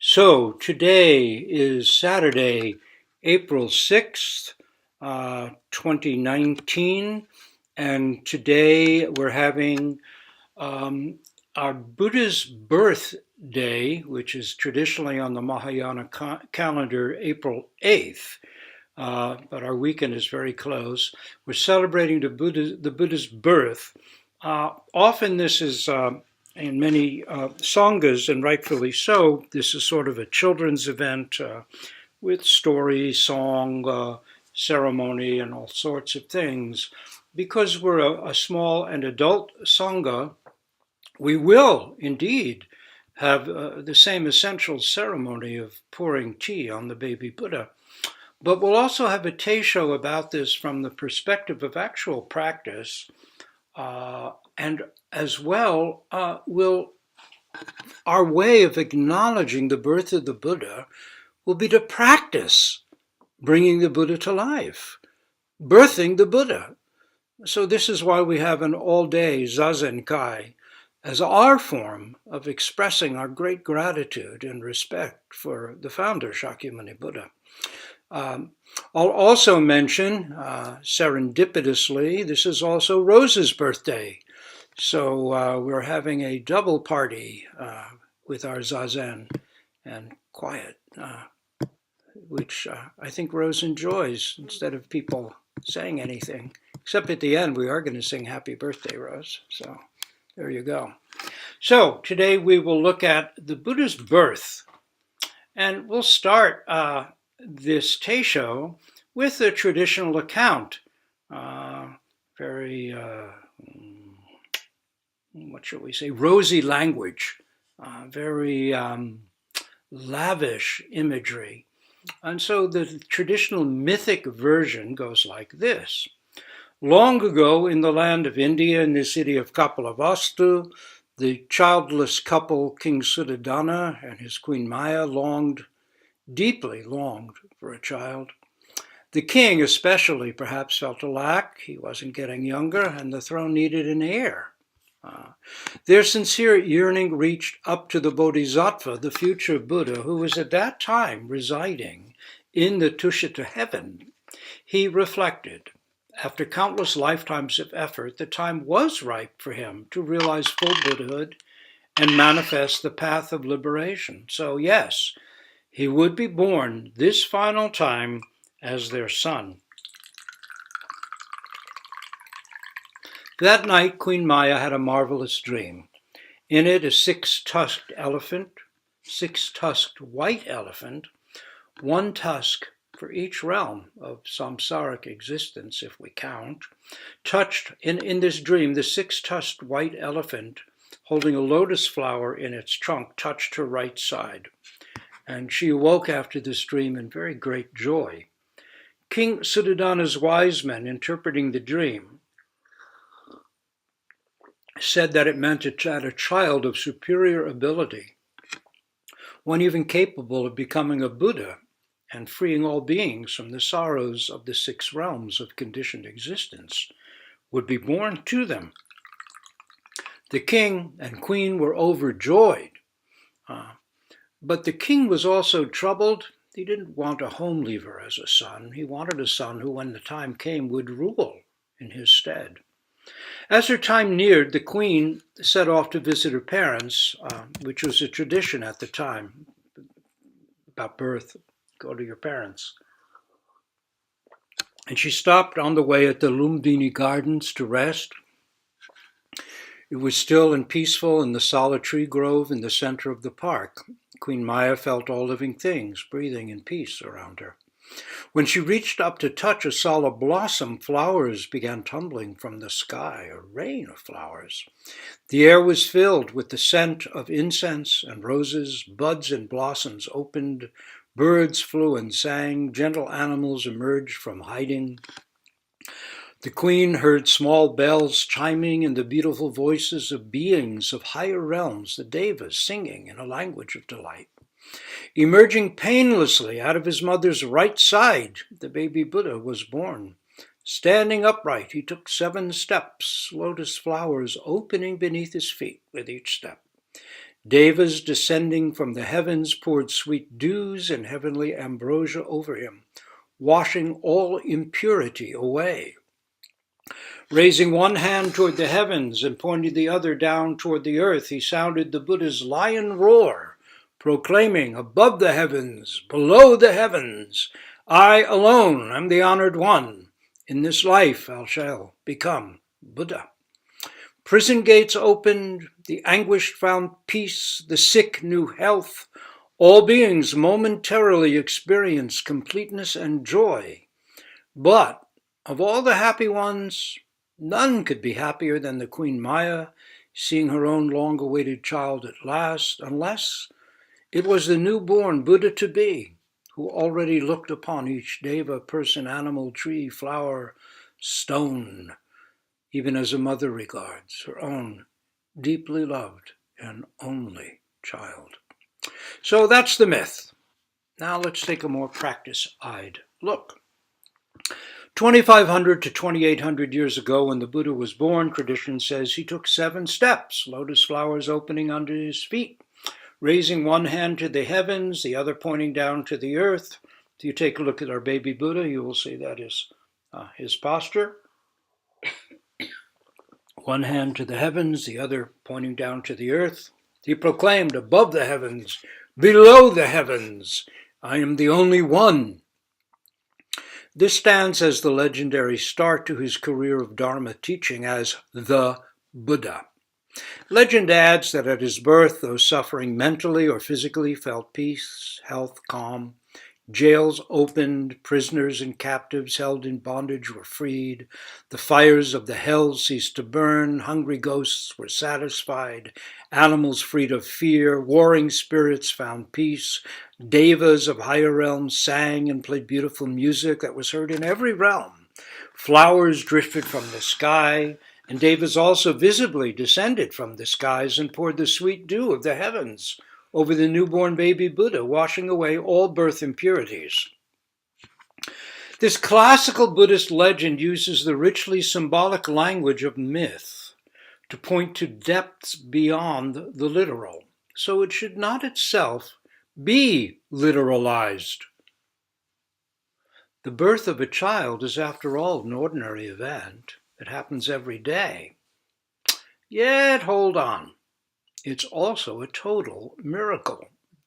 So today is Saturday, April 6th, 2019, and today we're having um, our Buddha's birthday, which is traditionally on the Mahayana calendar April 8th, but our weekend is very close. We're celebrating the Buddha's birth. Often this is in many sanghas, and rightfully so, this is sort of a children's event with story, song, ceremony, and all sorts of things. Because we're a small and adult sangha, we will indeed have the same essential ceremony of pouring tea on the baby Buddha. But we'll also have a Teisho about this from the perspective of actual practice, and as well will our way of acknowledging the birth of the Buddha will be to practice bringing the Buddha to life, birthing the Buddha. So this is why we have an all-day Zazen Kai as our form of expressing our great gratitude and respect for the founder, Shakyamuni Buddha. I'll also mention, serendipitously, this is also Rose's birthday. So we're having a double party with our Zazen and quiet, which I think Rose enjoys instead of people saying anything. Except at the end, we are going to sing Happy Birthday, Rose. So there you go. So today we will look at the Buddha's birth. And we'll start this Teisho with a traditional account. Very, what shall we say, rosy language, very lavish imagery. And so the traditional mythic version goes like this. Long ago in the land of India, in the city of Kapilavastu, the childless couple, King Suddhodana and his queen Maya, deeply longed for a child. The king especially perhaps felt a lack. He wasn't getting younger, and the throne needed an heir. Their sincere yearning reached up to the Bodhisattva, the future Buddha, who was at that time residing in the Tushita heaven. He reflected, after countless lifetimes of effort, the time was ripe for him to realize full Buddhahood and manifest the path of liberation. So yes, he would be born this final time as their son. That night, Queen Maya had a marvelous dream. In it, a six-tusked white elephant, one tusk for each realm of samsaric existence, if we count, touched, in this dream, the six-tusked white elephant, holding a lotus flower in its trunk, touched her right side. And she awoke after this dream in very great joy. King Suddhodana's wise men, interpreting the dream, said that it meant it had a child of superior ability, one even capable of becoming a Buddha and freeing all beings from the sorrows of the six realms of conditioned existence, would be born to them. The king and queen were overjoyed, but the king was also troubled. He didn't want a home leaver as a son. He wanted a son who, when the time came, would rule in his stead. As her time neared, the queen set off to visit her parents, which was a tradition at the time about birth. Go to your parents. And she stopped on the way at the Lumbini Gardens to rest. It was still and peaceful in the solid tree grove in the center of the park. Queen Maya felt all living things breathing in peace around her. When she reached up to touch a solid blossom, flowers began tumbling from the sky, a rain of flowers. The air was filled with the scent of incense and roses. Buds and blossoms opened. Birds flew and sang. Gentle animals emerged from hiding. The queen heard small bells chiming and the beautiful voices of beings of higher realms, the devas, singing in a language of delight. Emerging painlessly out of his mother's right side, the baby Buddha was born. Standing upright, he took 7 steps, lotus flowers opening beneath his feet with each step. Devas descending from the heavens poured sweet dews and heavenly ambrosia over him, washing all impurity away. Raising one hand toward the heavens and pointing the other down toward the earth, he sounded the Buddha's lion roar, proclaiming, above the heavens, below the heavens, I alone am the honored one. In this life I shall become Buddha. Prison gates opened, the anguished found peace, the sick knew health. All beings momentarily experienced completeness and joy. But of all the happy ones, none could be happier than the Queen Maya, seeing her own long-awaited child at last, unless it was the newborn Buddha-to-be, who already looked upon each deva, person, animal, tree, flower, stone, even as a mother regards her own deeply loved and only child. So that's the myth. Now let's take a more practice-eyed look. 2,500 to 2,800 years ago, when the Buddha was born, tradition says he took 7 steps, lotus flowers opening under his feet, raising one hand to the heavens, the other pointing down to the earth. If you take a look at our baby Buddha, you will see that is his posture. One hand to the heavens, the other pointing down to the earth. He proclaimed, above the heavens, below the heavens, I am the only one. This stands as the legendary start to his career of Dharma teaching as the Buddha. Legend adds that at his birth, those suffering mentally or physically felt peace, health, calm. Jails opened, prisoners and captives held in bondage were freed. The fires of the hells ceased to burn, hungry ghosts were satisfied, animals freed of fear, warring spirits found peace. Devas of higher realms sang and played beautiful music that was heard in every realm. Flowers drifted from the sky, and devas also visibly descended from the skies and poured the sweet dew of the heavens over the newborn baby Buddha, washing away all birth impurities. This classical Buddhist legend uses the richly symbolic language of myth to point to depths beyond the literal, so it should not itself be literalized. The birth of a child is, after all, an ordinary event. It happens every day. Yet, hold on. It's also a total miracle.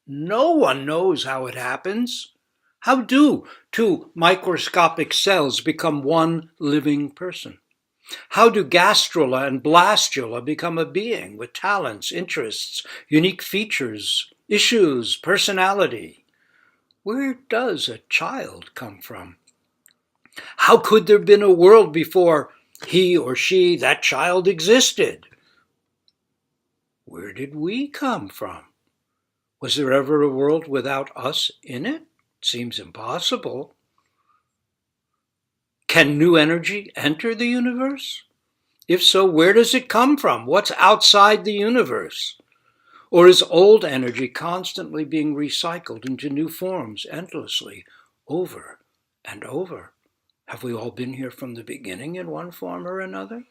No one knows how it happens. How do 2 microscopic cells become one living person? How do gastrula and blastula become a being with talents, interests, unique features, issues, personality? Where does a child come from? How could there have been a world before he or she, that child, existed? Where did we come from? Was there ever a world without us in it? Seems impossible. Can new energy enter the universe? If so, where does it come from? What's outside the universe? Or is old energy constantly being recycled into new forms endlessly, over and over? Have we all been here from the beginning in one form or another?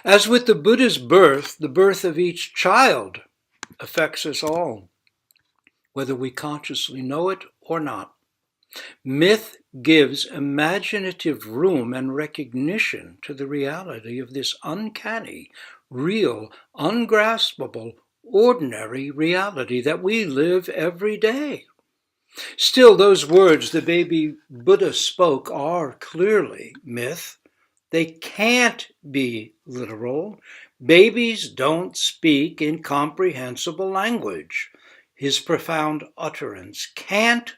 As with the Buddha's birth, the birth of each child affects us all, whether we consciously know it or not. Myth gives imaginative room and recognition to the reality of this uncanny, real, ungraspable, ordinary reality that we live every day. Still, those words the baby Buddha spoke are clearly myth. They can't be literal. Babies don't speak incomprehensible language. His profound utterance can't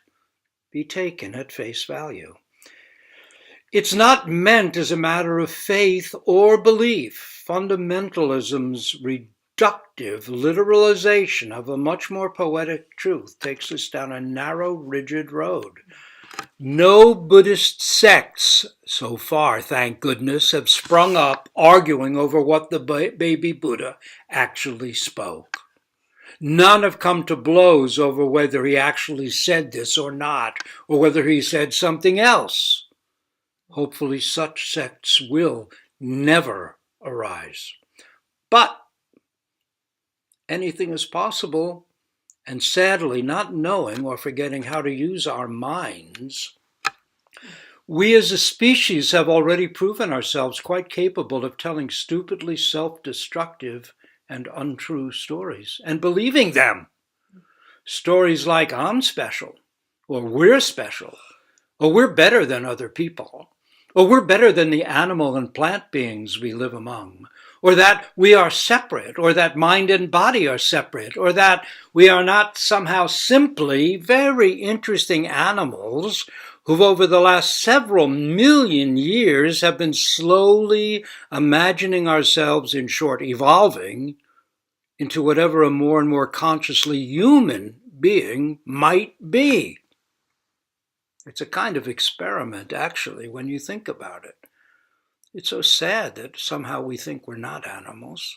be taken at face value. It's not meant as a matter of faith or belief. Fundamentalism's reductive literalization of a much more poetic truth takes us down a narrow, rigid road. No Buddhist sects, so far, thank goodness, have sprung up arguing over what the baby Buddha actually spoke. None have come to blows over whether he actually said this or not, or whether he said something else. Hopefully such sects will never arise. But anything is possible, and sadly, not knowing or forgetting how to use our minds, we as a species have already proven ourselves quite capable of telling stupidly self-destructive and untrue stories and believing them. Stories like I'm special, or we're special, or we're better than other people, or we're better than the animal and plant beings we live among, or that we are separate, or that mind and body are separate, or that we are not somehow simply very interesting animals who've over the last several million years have been slowly imagining ourselves, in short, evolving into whatever a more and more consciously human being might be. It's a kind of experiment, actually, when you think about it. It's so sad that somehow we think we're not animals.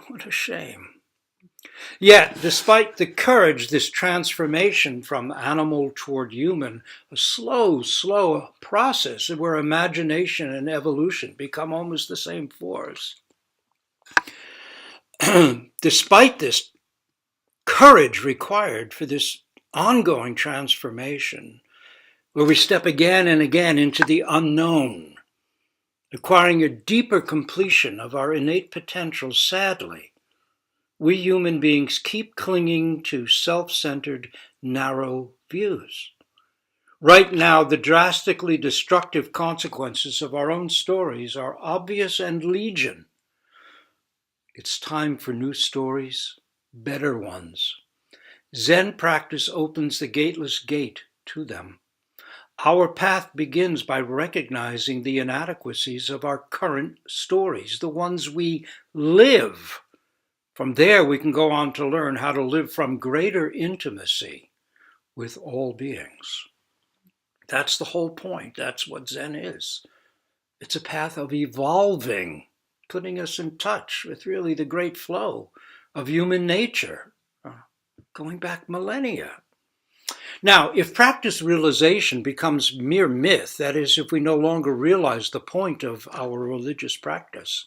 What a shame. Yet, despite the courage, this transformation from animal toward human, a slow process where imagination and evolution become almost the same force. Despite this courage required for this ongoing transformation, where we step again and again into the unknown, acquiring a deeper completion of our innate potential, sadly, we human beings keep clinging to self-centered, narrow views. Right now, the drastically destructive consequences of our own stories are obvious and legion. It's time for new stories, better ones. Zen practice opens the gateless gate to them. Our path begins by recognizing the inadequacies of our current stories, the ones we live. From there, we can go on to learn how to live from greater intimacy with all beings. That's the whole point. That's what Zen is. It's a path of evolving, putting us in touch with really the great flow of human nature, going back millennia. Now, if practice realization becomes mere myth, that is, if we no longer realize the point of our religious practice,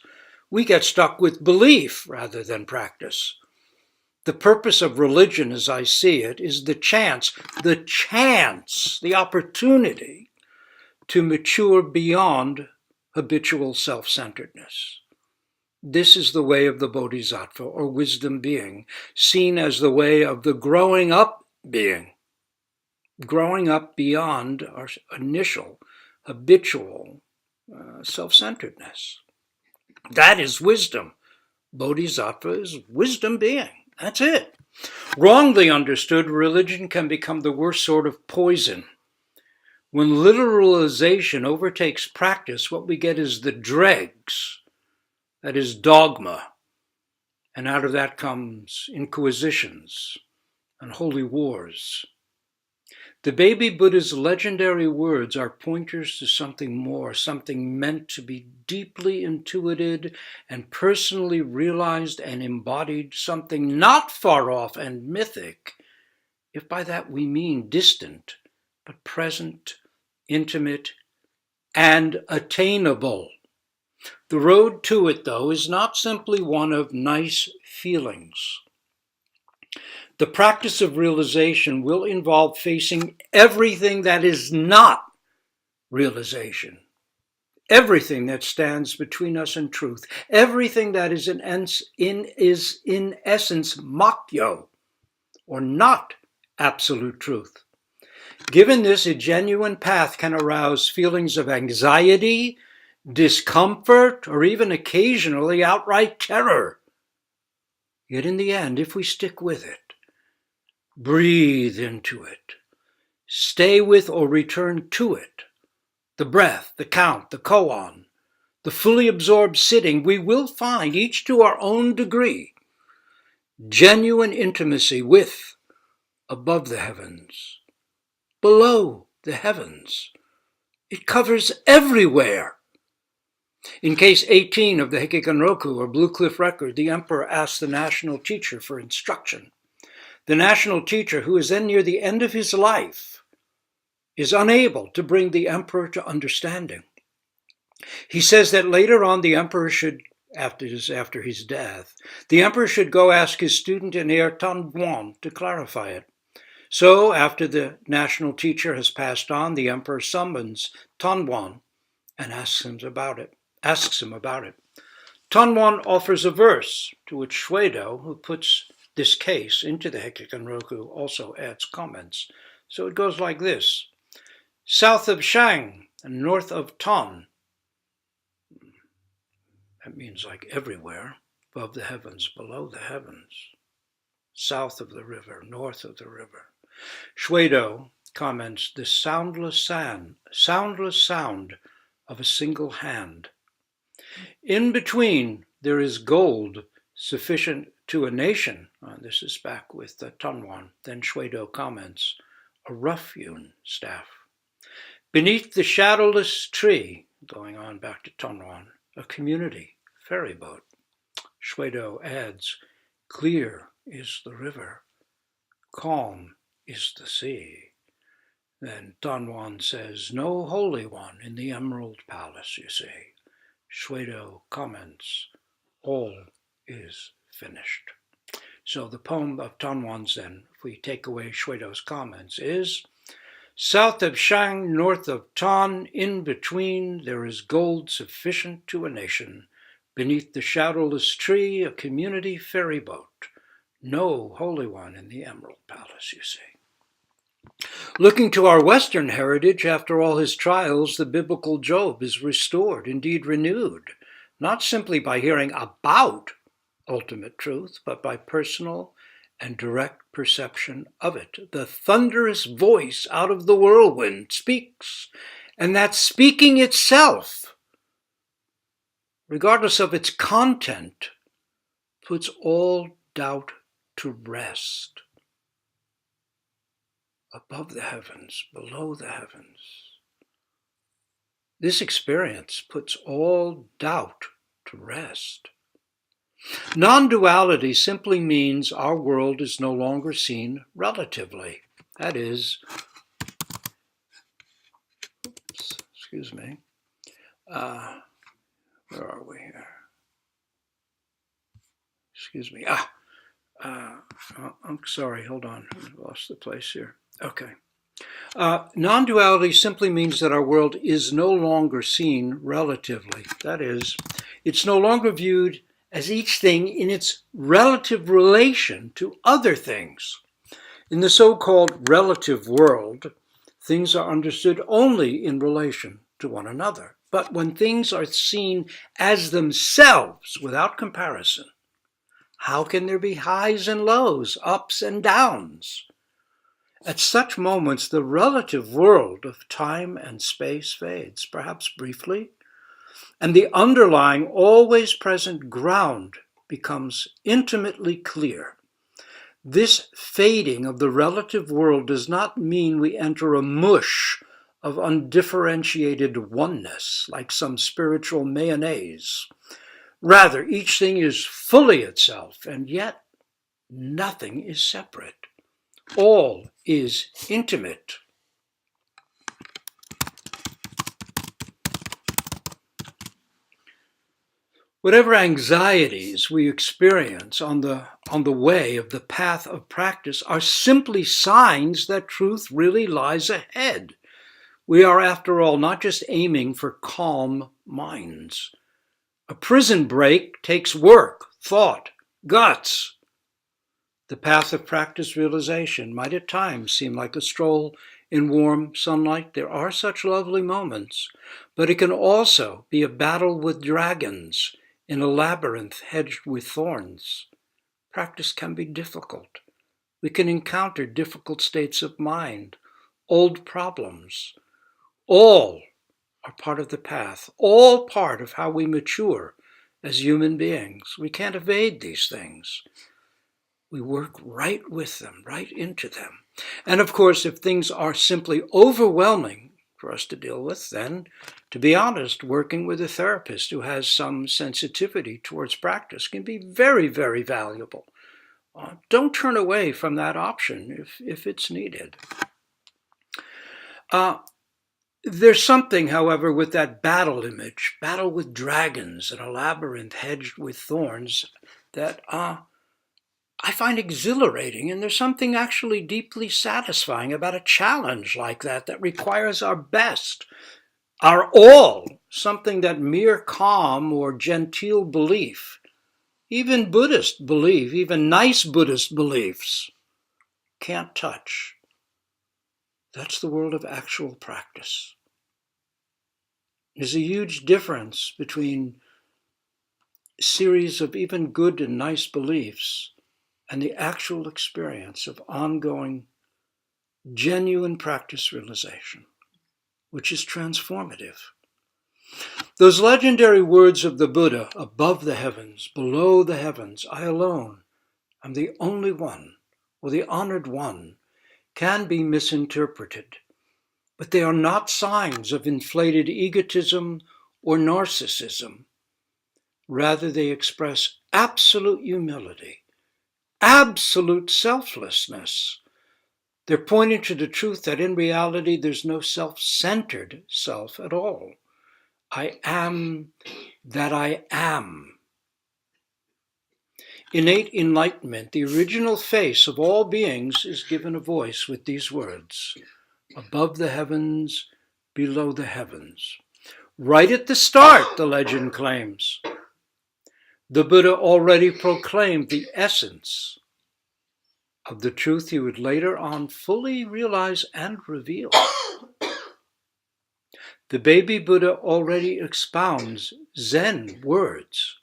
we get stuck with belief rather than practice. The purpose of religion, as I see it, is the opportunity to mature beyond habitual self-centeredness. This is the way of the Bodhisattva, or wisdom being, seen as the way of the growing up being, growing up beyond our initial habitual self-centeredness. That is wisdom. Bodhisattva is wisdom being. That's it. Wrongly understood, religion can become the worst sort of poison. When literalization overtakes practice, what we get is the dregs. That is dogma. And out of that comes inquisitions and holy wars. The baby Buddha's legendary words are pointers to something more, something meant to be deeply intuited and personally realized and embodied, something not far off and mythic, if by that we mean distant, but present, intimate, and attainable. The road to it, though, is not simply one of nice feelings. The practice of realization will involve facing everything that is not realization, everything that stands between us and truth, everything that is in essence makyo, or not absolute truth. Given this, a genuine path can arouse feelings of anxiety, discomfort, or even occasionally outright terror. Yet in the end, if we stick with it, breathe into it, stay with or return to it, the breath, the count, the koan, the fully absorbed sitting, we will find, each to our own degree, genuine intimacy with, above the heavens, below the heavens. It covers everywhere. In case 18 of the Hekigan-roku, or Blue Cliff Record, the emperor asked the national teacher for instruction. The national teacher, who is then near the end of his life, is unable to bring the emperor to understanding. He says that later on the emperor should after his death, the emperor should go ask his student and heir Tanbuan to clarify it. So, after the national teacher has passed on, the emperor summons Tanbuan and asks him about it. Tanwan offers a verse, to which Shuedo, who puts this case into the Hekikan also adds comments. So it goes like this. South of Shang and north of Ton. That means like everywhere, above the heavens, below the heavens. South of the river, north of the river. Shuedo comments, the soundless sound of a single hand. In between, there is gold sufficient to a nation. This is back with Tanwan. Then Shuedo comments, a rough-hewn staff. Beneath the shadowless tree, going on back to Tanwan, a community, ferry boat. Shuedo adds, clear is the river, calm is the sea. Then Tanwan says, no holy one in the Emerald Palace, you see. Shuedo comments, all is finished. So the poem of Tanwan's then, if we take away Shuedo's comments, is south of Shang, north of Tan, in between there is gold sufficient to a nation. Beneath the shadowless tree, a community ferry boat. No holy one in the Emerald Palace, you see. Looking to our Western heritage, after all his trials, the biblical Job is restored, indeed renewed, not simply by hearing about ultimate truth, but by personal and direct perception of it. The thunderous voice out of the whirlwind speaks, and that speaking itself, regardless of its content, puts all doubt to rest. Above the heavens, below the heavens. This experience puts all doubt to rest. Non-duality simply means our world is no longer seen relatively. That is, where are we here? I'm sorry, hold on, I lost the place here. Okay. Non-duality simply means that our world is no longer seen relatively. That is, it's no longer viewed as each thing in its relative relation to other things. In the so-called relative world, things are understood only in relation to one another. But when things are seen as themselves without comparison, how can there be highs and lows, ups and downs? At such moments, the relative world of time and space fades, perhaps briefly, and the underlying, always present ground becomes intimately clear. This fading of the relative world does not mean we enter a mush of undifferentiated oneness, like some spiritual mayonnaise. Rather, each thing is fully itself, and yet nothing is separate. All is intimate. Whatever anxieties we experience on the way of the path of practice are simply signs that truth really lies ahead. We are, after all, not just aiming for calm minds. A prison break takes work, thought, guts. The path of practice realization might at times seem like a stroll in warm sunlight. There are such lovely moments, but it can also be a battle with dragons in a labyrinth hedged with thorns. Practice can be difficult. We can encounter difficult states of mind, old problems. All are part of the path, all part of how we mature as human beings. We can't evade these things. We work right with them, right into them. And of course, if things are simply overwhelming for us to deal with, then, to be honest, working with a therapist who has some sensitivity towards practice can be very, very valuable. Don't turn away from that option if it's needed. There's something, however, with that battle image, battle with dragons in a labyrinth hedged with thorns, that I find exhilarating, and there's something actually deeply satisfying about a challenge like that requires our best, our all, something that mere calm or genteel belief, even Buddhist belief, even nice Buddhist beliefs, can't touch. That's the world of actual practice. There's a huge difference between a series of even good and nice beliefs and the actual experience of ongoing, genuine practice realization, which is transformative. Those legendary words of the Buddha, above the heavens, below the heavens, I alone am the only one, or the honored one, can be misinterpreted, but they are not signs of inflated egotism or narcissism. Rather, they express absolute humility, absolute selflessness. They're pointing to the truth that in reality there's no self-centered self at all. I am that I am. Innate enlightenment, the original face of all beings, is given a voice with these words: above the heavens, below the heavens. Right at the start, the legend claims, the Buddha already proclaimed the essence of the truth he would later on fully realize and reveal. The baby Buddha already expounds Zen words.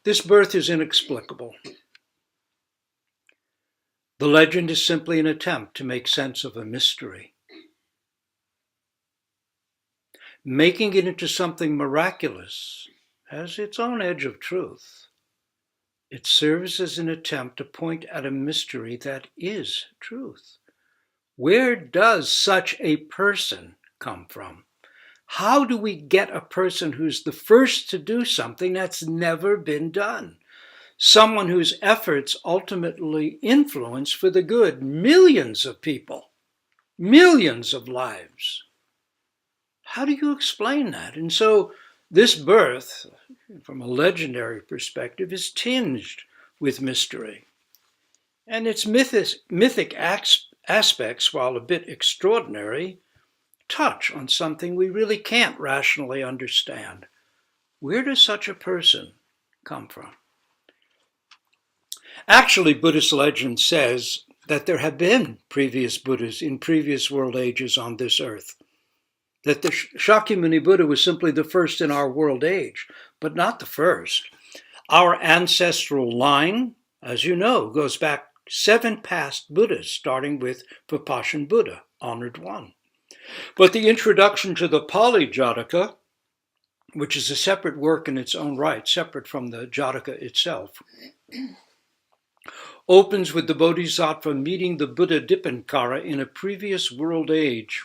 This birth is inexplicable. The legend is simply an attempt to make sense of a mystery. Making it into something miraculous has its own edge of truth. It serves as an attempt to point at a mystery that is truth. Where does such a person come from? How do we get a person who's the first to do something that's never been done? Someone whose efforts ultimately influence for the good millions of people, millions of lives. How do you explain that? And so this birth, from a legendary perspective, is tinged with mystery. And its mythic aspects, while a bit extraordinary, touch on something we really can't rationally understand. Where does such a person come from? Actually, Buddhist legend says that there have been previous Buddhas in previous world ages on this earth. That the Shakyamuni Buddha was simply the first in our world age, but not the first. Our ancestral line, as you know, goes back 7 past Buddhas, starting with Vipassana Buddha, honored one. But the introduction to the Pali Jataka, which is a separate work in its own right, separate from the Jataka itself, opens with the Bodhisattva meeting the Buddha Dipankara in a previous world age.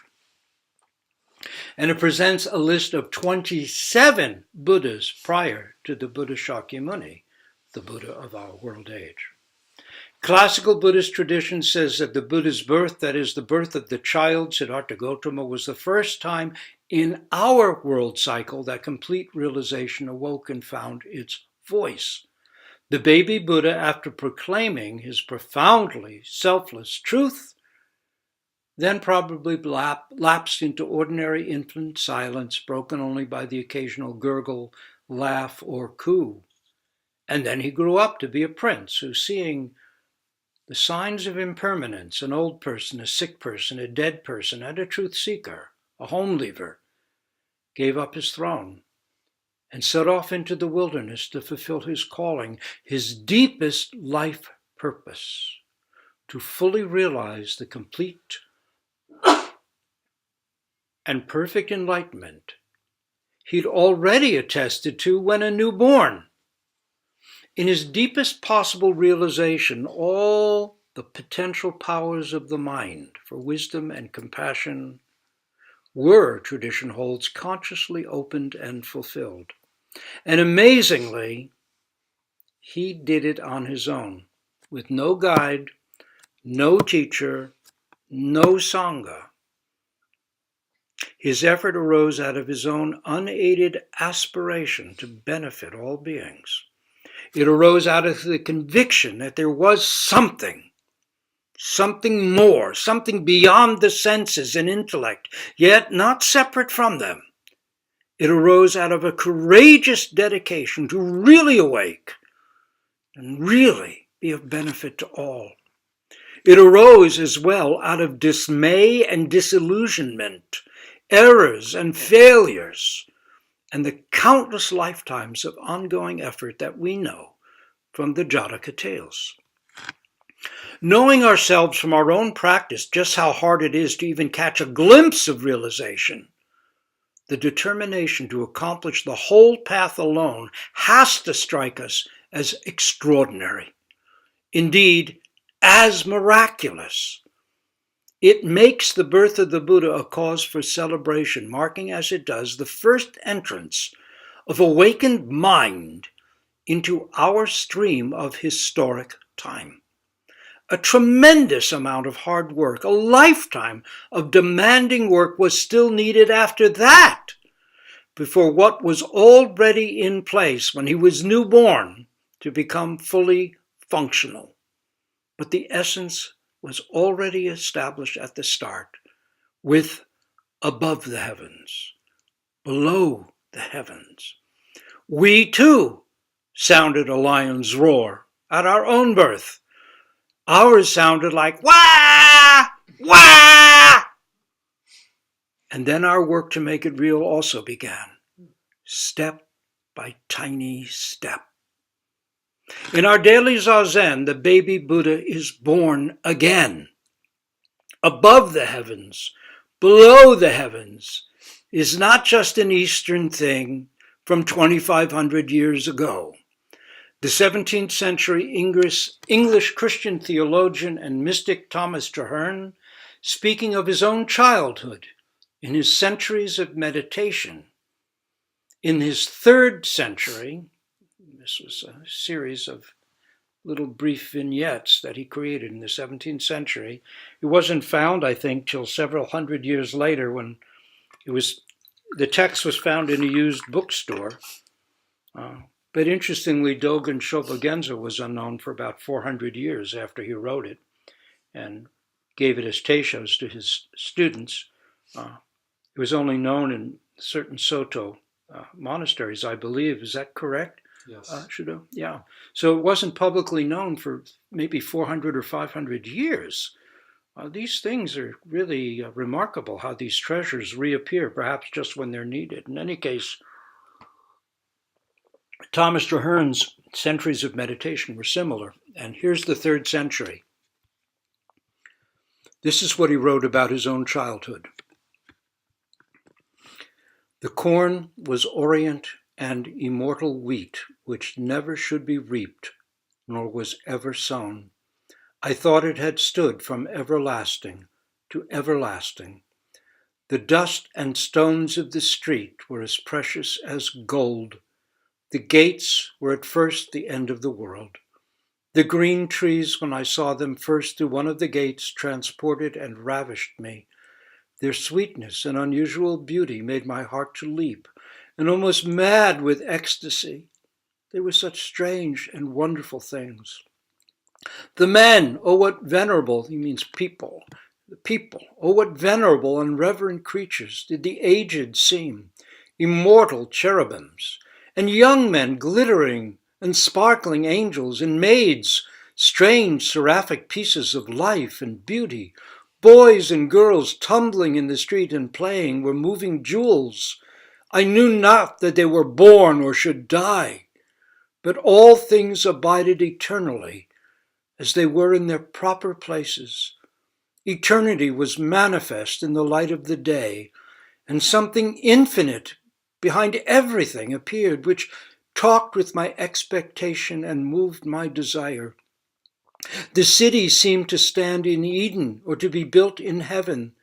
And it presents a list of 27 Buddhas prior to the Buddha Shakyamuni, the Buddha of our world age. Classical Buddhist tradition says that the Buddha's birth, that is, the birth of the child, Siddhartha Gautama, was the first time in our world cycle that complete realization awoke and found its voice. The baby Buddha, after proclaiming his profoundly selfless truth, then probably lapsed into ordinary infant silence, broken only by the occasional gurgle, laugh, or coo. And then he grew up to be a prince who, seeing the signs of impermanence, an old person, a sick person, a dead person, and a truth seeker, a home leaver, gave up his throne and set off into the wilderness to fulfill his calling, his deepest life purpose, to fully realize the complete and perfect enlightenment he'd already attested to when a newborn. In his deepest possible realization, all the potential powers of the mind for wisdom and compassion were, tradition holds, consciously opened and fulfilled. And amazingly, he did it on his own, with no guide, no teacher, no Sangha. His effort arose out of his own unaided aspiration to benefit all beings. It arose out of the conviction that there was something more, something beyond the senses and intellect, yet not separate from them. It arose out of a courageous dedication to really awake and really be of benefit to all. It arose as well out of dismay and disillusionment, errors and failures, and the countless lifetimes of ongoing effort that we know from the Jataka tales. Knowing ourselves from our own practice just how hard it is to even catch a glimpse of realization, the determination to accomplish the whole path alone has to strike us as extraordinary. Indeed, as miraculous. It makes the birth of the Buddha a cause for celebration, marking as it does the first entrance of awakened mind into our stream of historic time. A tremendous amount of hard work, a lifetime of demanding work was still needed after that, before what was already in place when he was newborn to become fully functional. But the essence was already established at the start with above the heavens, below the heavens. We too sounded a lion's roar at our own birth. Ours sounded like wah, wah. And then our work to make it real also began, step by tiny step. In our daily zazen, the baby Buddha is born again. Above the heavens, below the heavens, is not just an Eastern thing from 2,500 years ago. The 17th century English Christian theologian and mystic Thomas Traherne, speaking of his own childhood in his Centuries of Meditation, in his 3rd century, this was a series of little brief vignettes that he created in the 17th century. It wasn't found, I think, till several hundred years later when the text was found in a used bookstore. But interestingly, Dogen Shobogenzo was unknown for about 400 years after he wrote it and gave it as Teishos to his students. It was only known in certain Soto monasteries, I believe. Is that correct? Yes. Shudo? Yeah. So it wasn't publicly known for maybe 400 or 500 years. These things are really remarkable, how these treasures reappear, perhaps just when they're needed. In any case, Thomas Traherne's Centuries of Meditation were similar. And here's the 3rd century. This is what he wrote about his own childhood. The corn was orient and immortal wheat, which never should be reaped, nor was ever sown. I thought it had stood from everlasting to everlasting. The dust and stones of the street were as precious as gold. The gates were at first the end of the world. The green trees, when I saw them first through one of the gates, transported and ravished me. Their sweetness and unusual beauty made my heart to leap, and almost mad with ecstasy. They were such strange and wonderful things. The men, oh what venerable, he means people, the people, oh what venerable and reverend creatures did the aged seem, immortal cherubims, and young men glittering and sparkling angels, and maids, strange seraphic pieces of life and beauty. Boys and girls tumbling in the street and playing were moving jewels. I knew not that they were born or should die, but all things abided eternally, as they were in their proper places. Eternity was manifest in the light of the day, and something infinite behind everything appeared, which talked with my expectation and moved my desire. The city seemed to stand in Eden or to be built in heaven.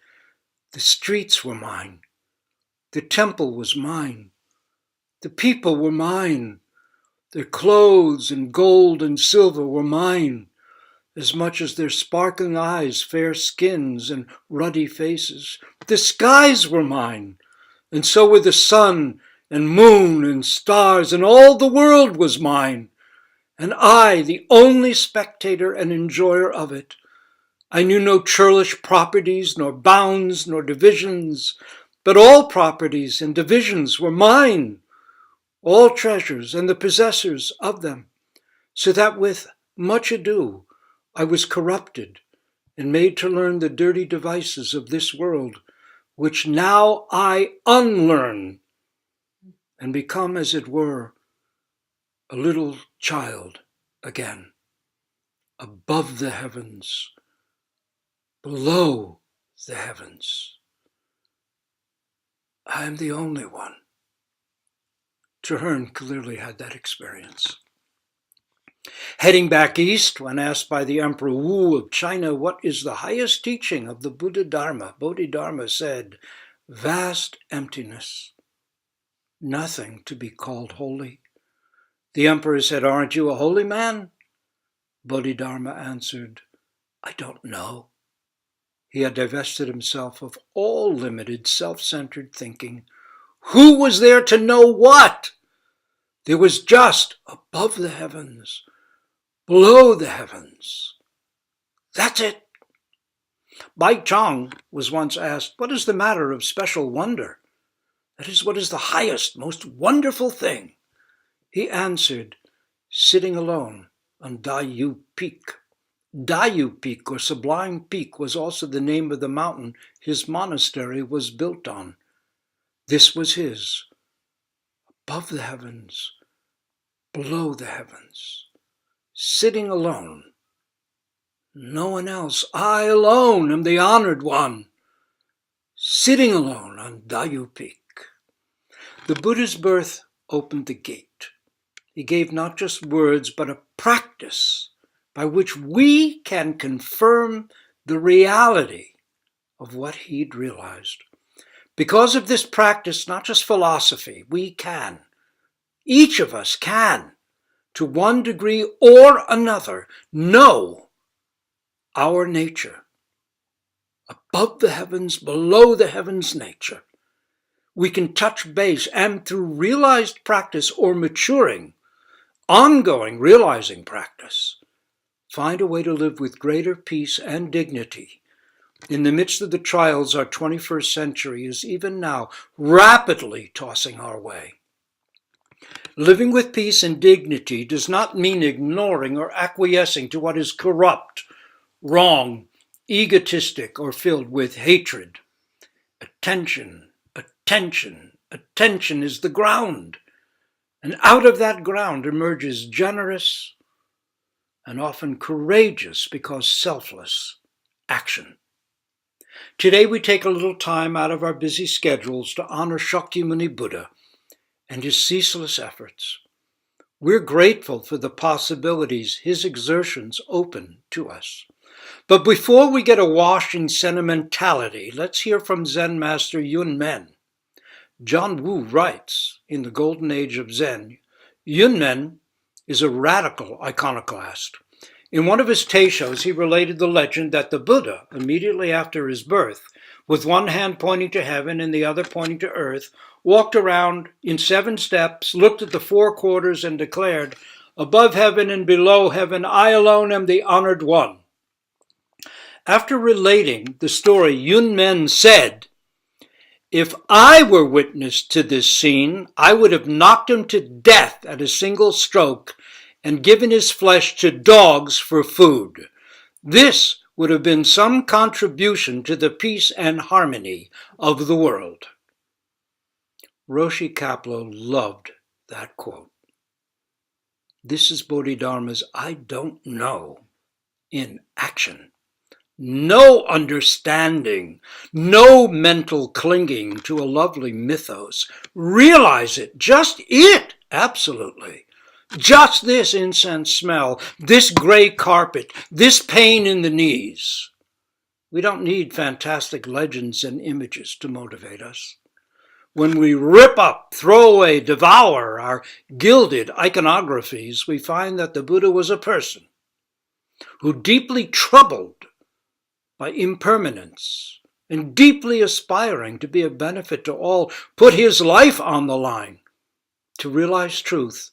The streets were mine. The temple was mine. The people were mine. Their clothes and gold and silver were mine. as much as their sparkling eyes, fair skins, and ruddy faces. The skies were mine, and so were the sun and moon and stars, and all the world was mine, and I the only spectator and enjoyer of it. I knew no churlish properties, nor bounds, nor divisions, but all properties and divisions were mine, all treasures and the possessors of them, so that with much ado I was corrupted and made to learn the dirty devices of this world, which now I unlearn, and become, as it were, a little child again, above the heavens, below the heavens. I am the only one. Traherne clearly had that experience. Heading back east, when asked by the Emperor Wu of China what is the highest teaching of the Buddha Dharma, Bodhidharma said, vast emptiness, nothing to be called holy. The emperor said, aren't you a holy man? Bodhidharma answered, I don't know. He had divested himself of all limited, self-centered thinking. Who was there to know what? There was just above the heavens, below the heavens. That's it. Bai Chang was once asked, what is the matter of special wonder? That is, what is the highest, most wonderful thing? He answered, sitting alone on Dayu Peak. Dayu Peak, or Sublime Peak, was also the name of the mountain his monastery was built on. This was his, above the heavens, below the heavens, sitting alone. No one else. I alone am the honored one, sitting alone on Dayu Peak. The Buddha's birth opened the gate. He gave not just words, but a practice by which we can confirm the reality of what he'd realized. Because of this practice, not just philosophy, we can, each of us can, to one degree or another, know our nature, above the heavens, below the heavens nature. We can touch base and through realized practice or maturing, ongoing realizing practice, find a way to live with greater peace and dignity in the midst of the trials our 21st century is even now rapidly tossing our way. Living with peace and dignity does not mean ignoring or acquiescing to what is corrupt, wrong, egotistic, or filled with hatred. Attention, attention, attention is the ground, and out of that ground emerges generous and often courageous because selfless action. Today we take a little time out of our busy schedules to honor Shakyamuni Buddha and his ceaseless efforts. We're grateful for the possibilities his exertions open to us. But before we get awash in sentimentality, let's hear from Zen Master Yun Men. John Wu writes, in the Golden Age of Zen, Yun Men is a radical iconoclast. In one of his Teishos, he related the legend that the Buddha, immediately after his birth, with one hand pointing to heaven and the other pointing to earth, walked around in 7 steps, looked at the 4 quarters, and declared, above heaven and below heaven, I alone am the honored one. After relating the story, Yun Men said, if I were witness to this scene, I would have knocked him to death at a single stroke and given his flesh to dogs for food. This would have been some contribution to the peace and harmony of the world. Roshi Kapleau loved that quote. This is Bodhidharma's I don't know in action. No understanding, no mental clinging to a lovely mythos. Realize it, just it, absolutely. Just this incense smell, this gray carpet, this pain in the knees. We don't need fantastic legends and images to motivate us. When we rip up, throw away, devour our gilded iconographies, we find that the Buddha was a person who, deeply troubled by impermanence and deeply aspiring to be of benefit to all, put his life on the line to realize truth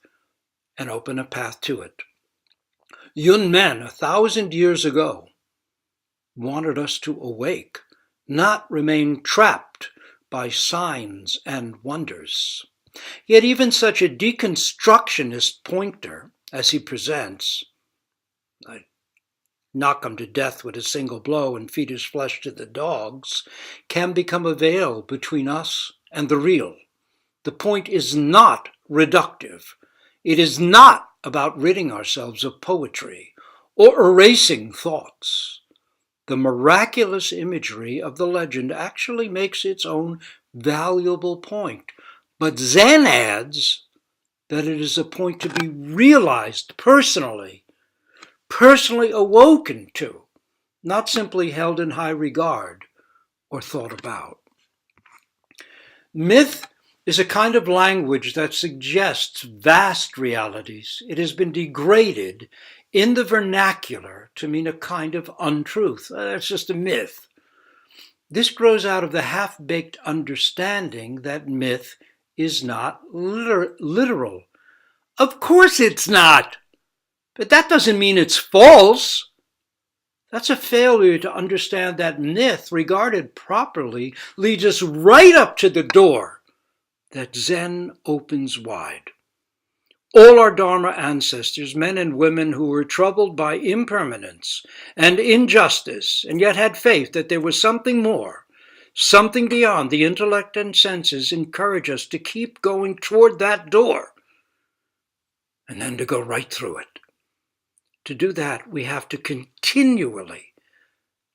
and open a path to it. Yun Men, 1,000 years ago, wanted us to awake, not remain trapped by signs and wonders. Yet even such a deconstructionist pointer as he presents, I knock him to death with a single blow and feed his flesh to the dogs, can become a veil between us and the real. The point is not reductive. It is not about ridding ourselves of poetry or erasing thoughts. The miraculous imagery of the legend actually makes its own valuable point. But Zen adds that it is a point to be realized personally awoken to, not simply held in high regard or thought about. Myth is a kind of language that suggests vast realities. It has been degraded in the vernacular to mean a kind of untruth. That's just a myth. This grows out of the half-baked understanding that myth is not literal. Of course it's not, but that doesn't mean it's false. That's a failure to understand that myth, regarded properly, leads us right up to the door that Zen opens wide. All our Dharma ancestors, men and women who were troubled by impermanence and injustice, and yet had faith that there was something more, something beyond the intellect and senses, encourage us to keep going toward that door and then to go right through it. To do that, we have to continually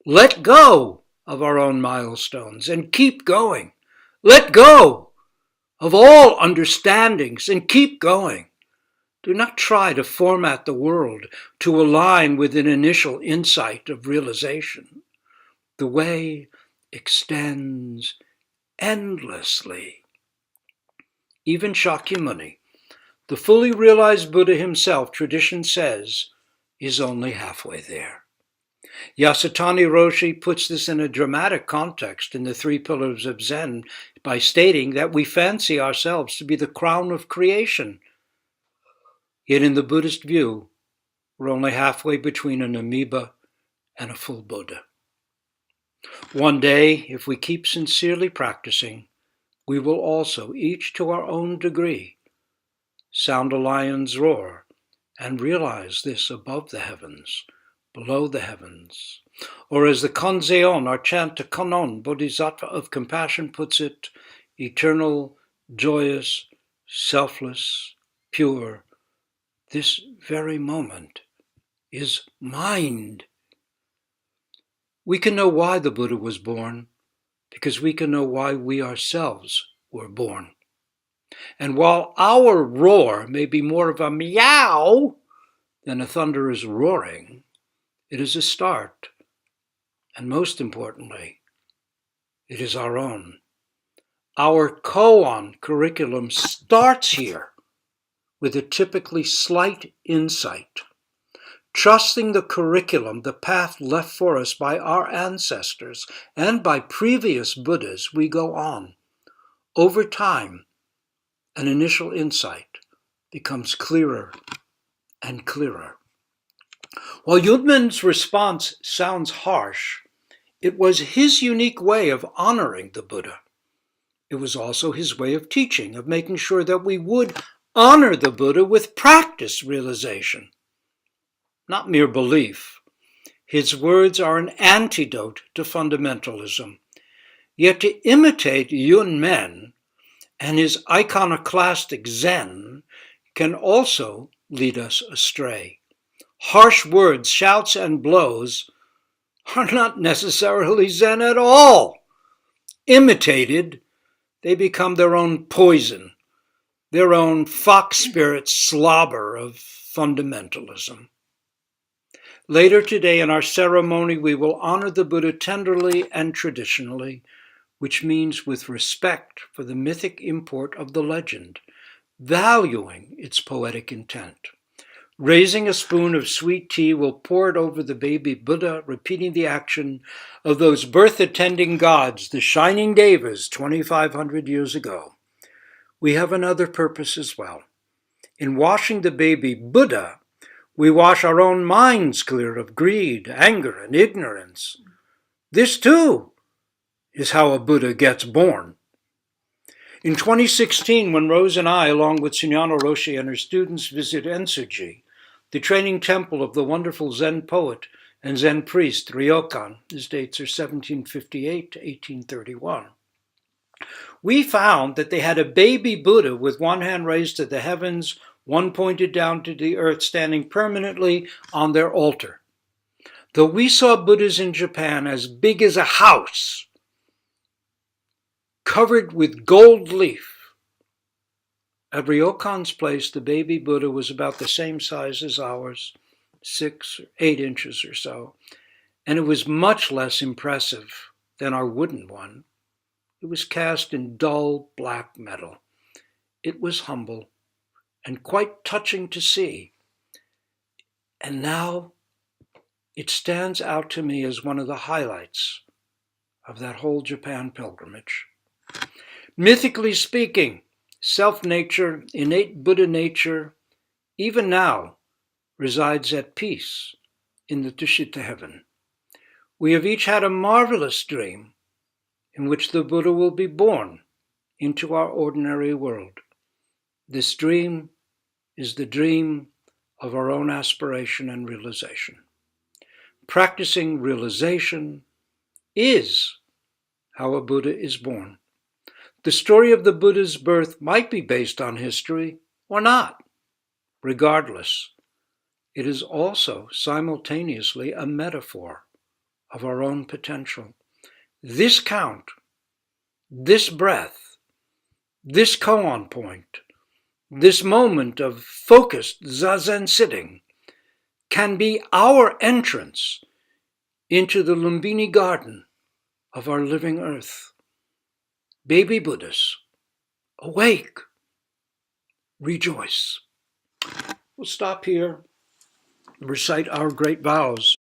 let go of our own milestones and keep going. Let go of all understandings and keep going. Do not try to format the world to align with an initial insight of realization. The way extends endlessly. Even Shakyamuni, the fully realized Buddha himself, tradition says, is only halfway there. Yasutani Roshi puts this in a dramatic context in the Three Pillars of Zen by stating that we fancy ourselves to be the crown of creation. Yet in the Buddhist view, we're only halfway between an amoeba and a full Buddha. One day, if we keep sincerely practicing, we will also, each to our own degree, sound a lion's roar and realize this above the heavens, below the heavens. Or as the Kanzeon, our chant to Kannon, Bodhisattva of compassion, puts it, eternal, joyous, selfless, pure, this very moment is mind. We can know why the Buddha was born, because we can know why we ourselves were born. And while our roar may be more of a meow than a thunderous roaring, it is a start. And most importantly, it is our own. Our koan curriculum starts here with a typically slight insight. Trusting the curriculum, the path left for us by our ancestors and by previous Buddhas, we go on. Over time, an initial insight becomes clearer and clearer. While Yunmen's response sounds harsh, it was his unique way of honoring the Buddha. It was also his way of teaching, of making sure that we would honor the Buddha with practice realization, not mere belief. His words are an antidote to fundamentalism. Yet to imitate Yun Men and his iconoclastic Zen can also lead us astray. Harsh words, shouts, and blows are not necessarily Zen at all. Imitated, they become their own poison, their own fox spirit slobber of fundamentalism. Later today in our ceremony, we will honor the Buddha tenderly and traditionally, which means with respect for the mythic import of the legend, valuing its poetic intent. Raising a spoon of sweet tea, we'll pour it over the baby Buddha, repeating the action of those birth-attending gods, the shining devas 2,500 years ago. We have another purpose as well. In washing the baby Buddha, we wash our own minds clear of greed, anger, and ignorance. This, too, is how a Buddha gets born. In 2016, when Rose and I, along with Sunyano Roshi and her students, visit Ensuji, the training temple of the wonderful Zen poet and Zen priest Ryokan, his dates are 1758 to 1831, we found that they had a baby Buddha with one hand raised to the heavens, one pointed down to the earth, standing permanently on their altar. Though we saw Buddhas in Japan as big as a house, covered with gold leaf, at Ryokan's place, the baby Buddha was about the same size as ours, 6 or 8 inches or so, and it was much less impressive than our wooden one. It was cast in dull black metal. It was humble and quite touching to see. And now it stands out to me as one of the highlights of that whole Japan pilgrimage. Mythically speaking, self-nature, innate Buddha nature, even now, resides at peace in the Tushita heaven. We have each had a marvelous dream in which the Buddha will be born into our ordinary world. This dream is the dream of our own aspiration and realization. Practicing realization is how a Buddha is born. The story of the Buddha's birth might be based on history or not. Regardless, it is also simultaneously a metaphor of our own potential. This count, this breath, this koan point, this moment of focused zazen sitting can be our entrance into the Lumbini garden of our living earth. Baby Buddhas, awake, rejoice. We'll stop here, recite our great vows.